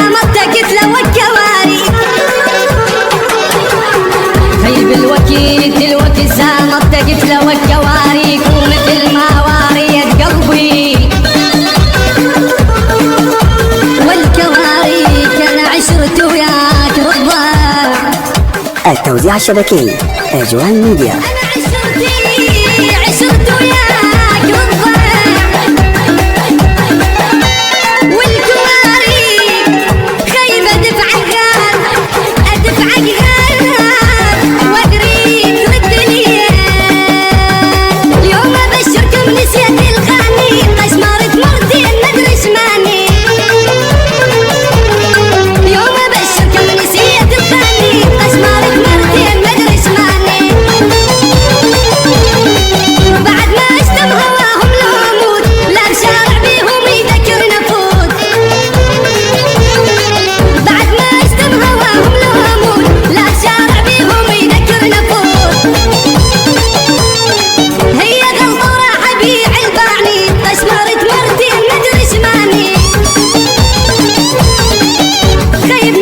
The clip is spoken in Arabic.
زامتك تلوك كواري. هي بالوكيل دلوقتي زامتك تلوك كواريك ومثل ما واريت قلبي والكواريك انا عشرت وياك رضا. التوزيع الشبكي أجوان ميديا. أنا عشرت وياك رضا والكواريك خايبة أدفع الغال أدفع الغال وأدري ترد لي. اليوم أبشركم نسيت الغاني قشمرت مرتين مدري شماني. اليوم أبشركم نسيت الغاني قشمرت مرتين مدري شماني. بعد ما اشتم هواهم لو اموت لا بشارع بيهم يذكرنا فوت. بعد ما اشتم هواهم لو اموت لا بشارع بيهم يذكرنا فوت. هي غلطة راح ابيع البعني قشمرت مرتين مدري شماني. خايب